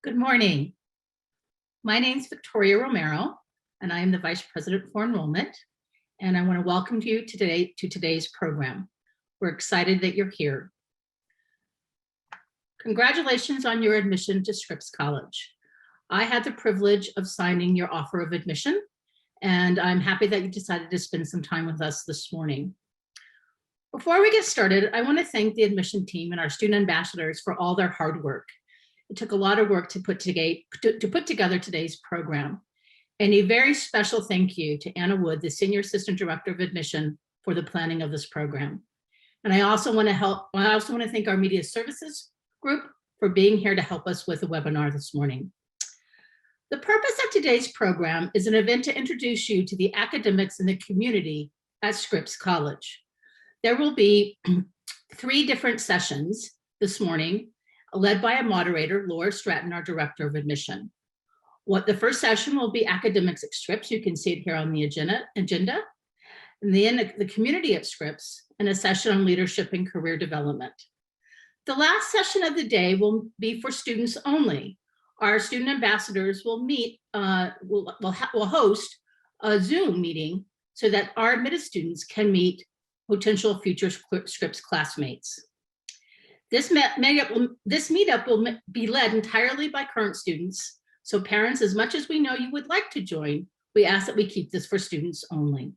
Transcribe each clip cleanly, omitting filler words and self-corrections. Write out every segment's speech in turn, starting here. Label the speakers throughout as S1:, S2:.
S1: Good morning. My name is Victoria Romero, and I am the Vice President for Enrollment. And I want to welcome you to today's program. We're excited that you're here. Congratulations on your admission to Scripps College. I had the privilege of signing your offer of admission, and I'm happy that you decided to spend some time with us this morning. Before we get started, I want to thank the admission team and our student ambassadors for all their hard work. It took a lot of work to put together today's program. And a very special thank you to Anna Wood, the Senior Assistant Director of Admission, for the planning of this program. And I also want to thank our Media Services group for being here to help us with the webinar this morning. The purpose of today's program is an event to introduce you to the academics and the community at Scripps College. There will be 3 different sessions this morning, led by a moderator, Laura Stratton, our Director of Admission. The first session will be academics at Scripps. You can see it here on the agenda. And then the community at Scripps, and a session on leadership and career development. The last session of the day will be for students only. Our student ambassadors will host a Zoom meeting so that our admitted students can meet potential future Scripps classmates. This meetup will be led entirely by current students. So parents, as much as we know you would like to join, we ask that we keep this for students only.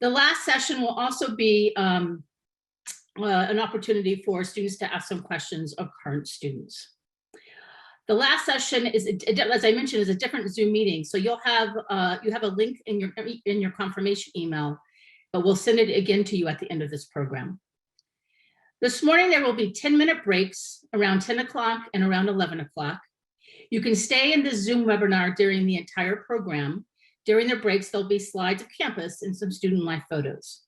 S1: The last session will also be an opportunity for students to ask some questions of current students. The last session is, as I mentioned, is a different Zoom meeting. So you have a link in your confirmation email, but we'll send it again to you at the end of this program. This morning, there will be 10-minute breaks around 10 o'clock and around 11 o'clock. You can stay in this Zoom webinar during the entire program. During the breaks, there'll be slides of campus and some student life photos.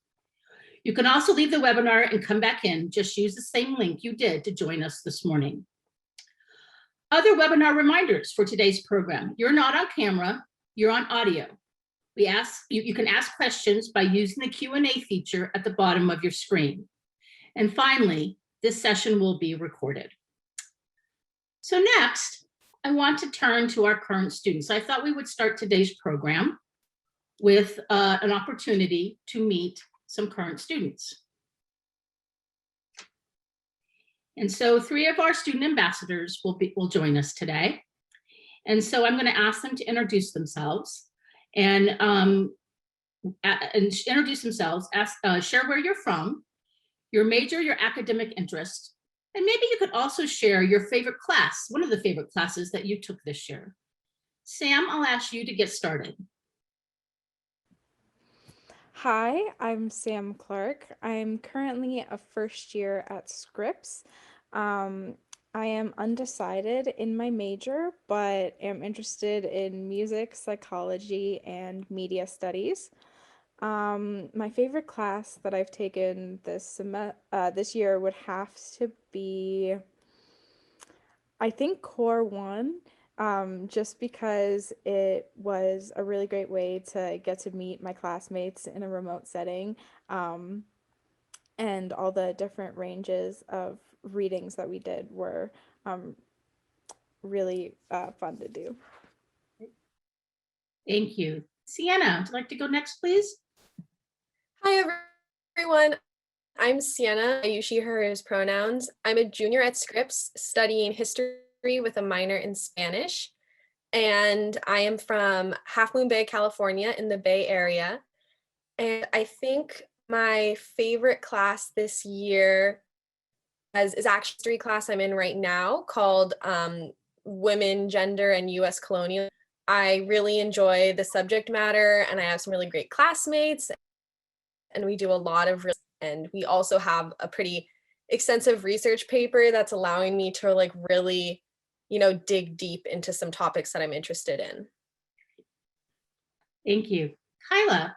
S1: You can also leave the webinar and come back in. Just use the same link you did to join us this morning. Other webinar reminders for today's program. You're not on camera, you're on audio. You can ask questions by using the Q&A feature at the bottom of your screen. And finally, this session will be recorded. So next, I want to turn to our current students. I thought we would start today's program with an opportunity to meet some current students. And so 3 of our student ambassadors will join us today. And so I'm going to ask them to introduce themselves and share where you're from, your major, your academic interest, and maybe you could also share your favorite class, one of the favorite classes that you took this year. Sam, I'll ask you to get started.
S2: Hi, I'm Sam Clark. I'm currently a first year at Scripps. I am undecided in my major, but am interested in music, psychology, and media studies. My favorite class that I've taken this year would have to be, I think, Core 1, just because it was a really great way to get to meet my classmates in a remote setting, and all the different ranges of readings that we did were really fun to do.
S1: Thank you. Siena, would you like to go next, please?
S3: Hi, everyone. I'm Siena. I use she, her, his pronouns. I'm a junior at Scripps studying history with a minor in Spanish. And I am from Half Moon Bay, California, in the Bay Area. And I think my favorite class this year is actually a history class I'm in right now called Women, Gender, and U.S. Colonial. I really enjoy the subject matter, and I have some really great classmates. And we do a lot of, and we also have a pretty extensive research paper that's allowing me to really, dig deep into some topics that I'm interested in.
S1: Thank you. Kyla.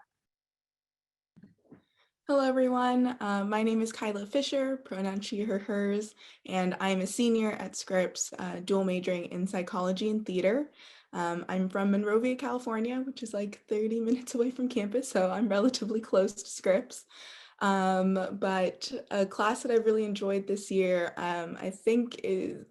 S4: Hello, everyone. My name is Kyla Fisher, pronoun she, her, hers, and I'm a senior at Scripps, dual majoring in psychology and theater. I'm from Monrovia, California, which is like 30 minutes away from campus, so I'm relatively close to Scripps. But a class that I really enjoyed this year, I think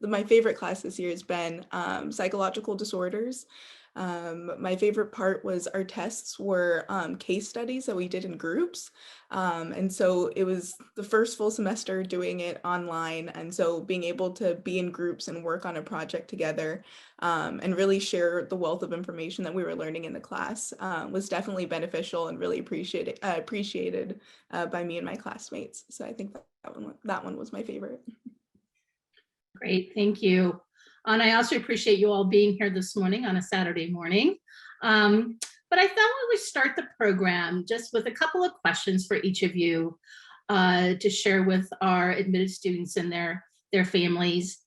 S4: my favorite class this year has been psychological disorders. My favorite part was our tests were case studies that we did in groups. And so it was the first full semester doing it online. And so being able to be in groups and work on a project together and really share the wealth of information that we were learning in the class was definitely beneficial and really appreciated by me and my classmates. So I think that one was my favorite.
S1: Great, thank you. And I also appreciate you all being here this morning on a Saturday morning. But I thought we would start the program just with a couple of questions for each of you to share with our admitted students and their families.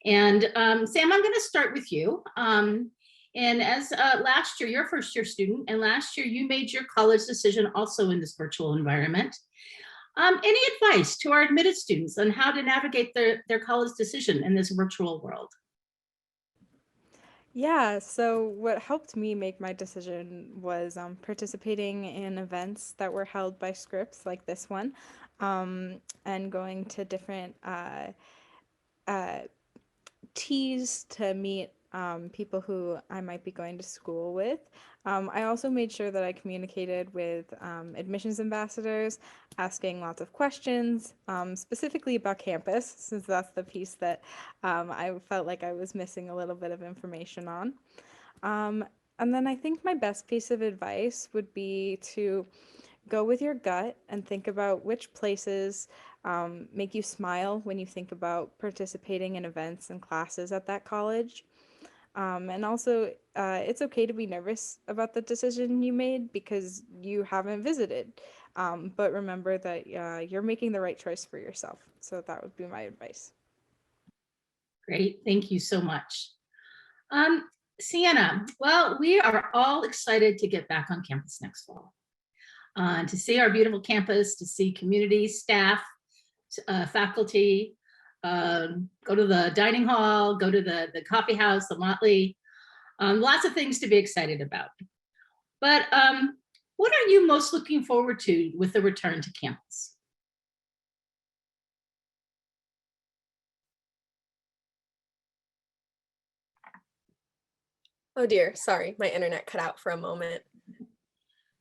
S1: And Sam, I'm going to start with you. And as last year, you're a first year student, and last year you made your college decision also in this virtual environment. Any advice to our admitted students on how to navigate their college decision in this virtual world?
S2: Yeah, so what helped me make my decision was participating in events that were held by Scripps, like this one, and going to different uh, teas to meet people who I might be going to school with. I also made sure that I communicated with admissions ambassadors, asking lots of questions, specifically about campus, since that's the piece that I felt like I was missing a little bit of information on. Um, and then I think my best piece of advice would be to go with your gut and think about which places make you smile when you think about participating in events and classes at that college. And also, it's okay to be nervous about the decision you made because you haven't visited. But remember that you're making the right choice for yourself. So that would be my advice.
S1: Great, thank you so much. Siena, well, we are all excited to get back on campus next fall. To see our beautiful campus, to see community, staff, faculty, go to the dining hall, go to the coffee house, the Motley, lots of things to be excited about. But what are you most looking forward to with the return to campus?
S3: Oh dear, sorry, my internet cut out for a moment.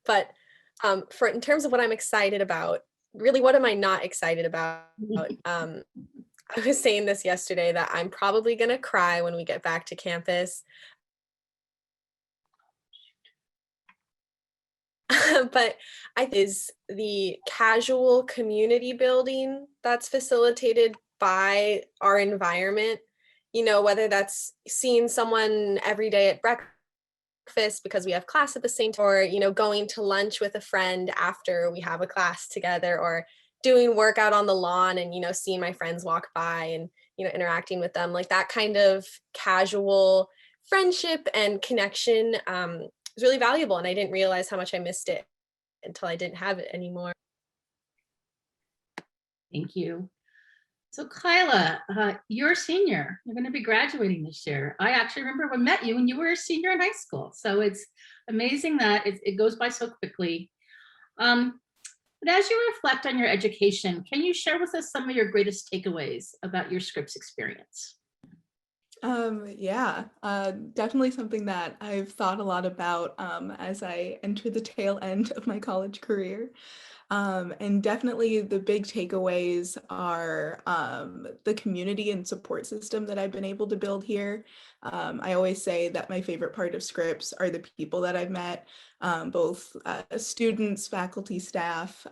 S3: But in terms of what I'm excited about, really, what am I not excited about? I was saying this yesterday that I'm probably gonna cry when we get back to campus. But I think is the casual community building that's facilitated by our environment. You know, whether that's seeing someone every day at breakfast because we have class at the same time, or going to lunch with a friend after we have a class together, or doing work out on the lawn and seeing my friends walk by and interacting with them, like that kind of casual friendship and connection is really valuable, and I didn't realize how much I missed it until I didn't have it anymore.
S1: Thank you. So Kyla, you're a senior. You're going to be graduating this year. I actually remember when I met you when you were a senior in high school. So it's amazing that it goes by so quickly. But as you reflect on your education, can you share with us some of your greatest takeaways about your Scripps experience?
S4: Yeah, definitely something that I've thought a lot about as I enter the tail end of my college career. And definitely the big takeaways are the community and support system that I've been able to build here. I always say that my favorite part of Scripps are the people that I've met, both students, faculty, staff,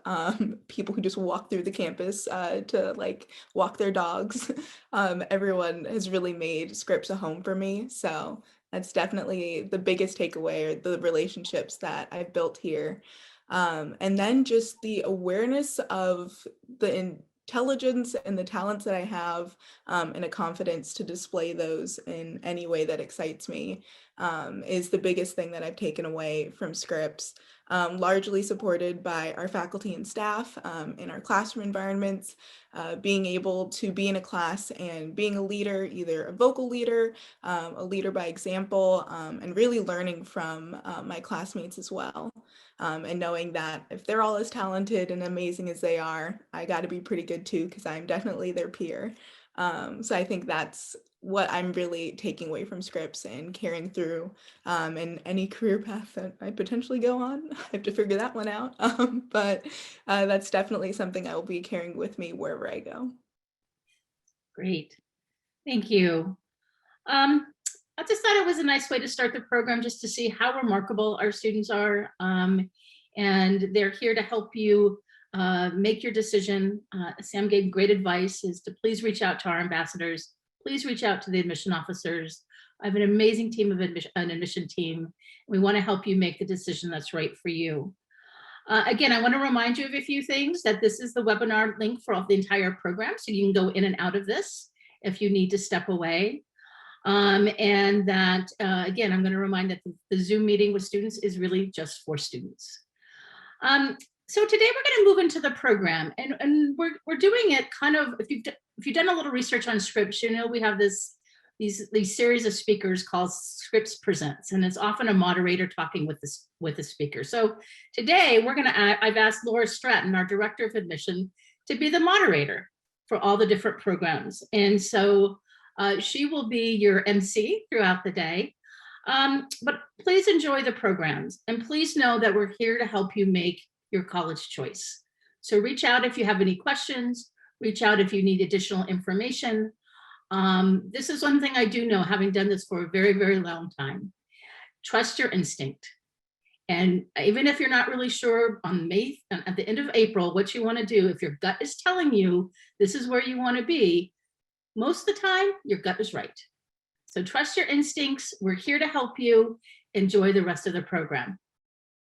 S4: people who just walk through the campus to like walk their dogs. Everyone has really made Scripps a home for me. So that's definitely the biggest takeaway, or the relationships that I've built here. And then just the awareness of the intelligence and the talents that I have, and a confidence to display those in any way that excites me, is the biggest thing that I've taken away from Scripps. largely supported by our faculty and staff in our classroom environments, being able to be in a class and being a leader, either a vocal leader, a leader by example, and really learning from my classmates as well. And knowing that if they're all as talented and amazing as they are, I got to be pretty good too, because I'm definitely their peer. So I think that's what I'm really taking away from Scripps and carrying through in any career path that I potentially go on. I have to figure that one out. But that's definitely something I will be carrying with me wherever I go.
S1: Great. Thank you. I just thought it was a nice way to start the program, just to see how remarkable our students are. And they're here to help you make your decision. Sam gave great advice, is to please reach out to our ambassadors. Please reach out to the admission officers. I have an amazing team of an admission team. We want to help you make the decision that's right for you. Again, I want to remind you of a few things, that this is the webinar link for the entire program, so you can go in and out of this if you need to step away. And that, again, I'm going to remind that the Zoom meeting with students is really just for students. So today we're going to move into the program, and we're doing it kind of, if you've done a little research on Scripps, you know we have these series of speakers called Scripps Presents, and it's often a moderator talking with the speaker. So today I've asked Laura Stratton, our Director of Admission, to be the moderator for all the different programs. And so she will be your MC throughout the day. But please enjoy the programs, and please know that we're here to help you make your college choice. So reach out if you have any questions, reach out if you need additional information. This is one thing I do know, having done this for a very, very long time. Trust your instinct. And even if you're not really sure at the end of April what you want to do, if your gut is telling you this is where you want to be, most of the time your gut is right. So trust your instincts. We're here to help you. Enjoy the rest of the program.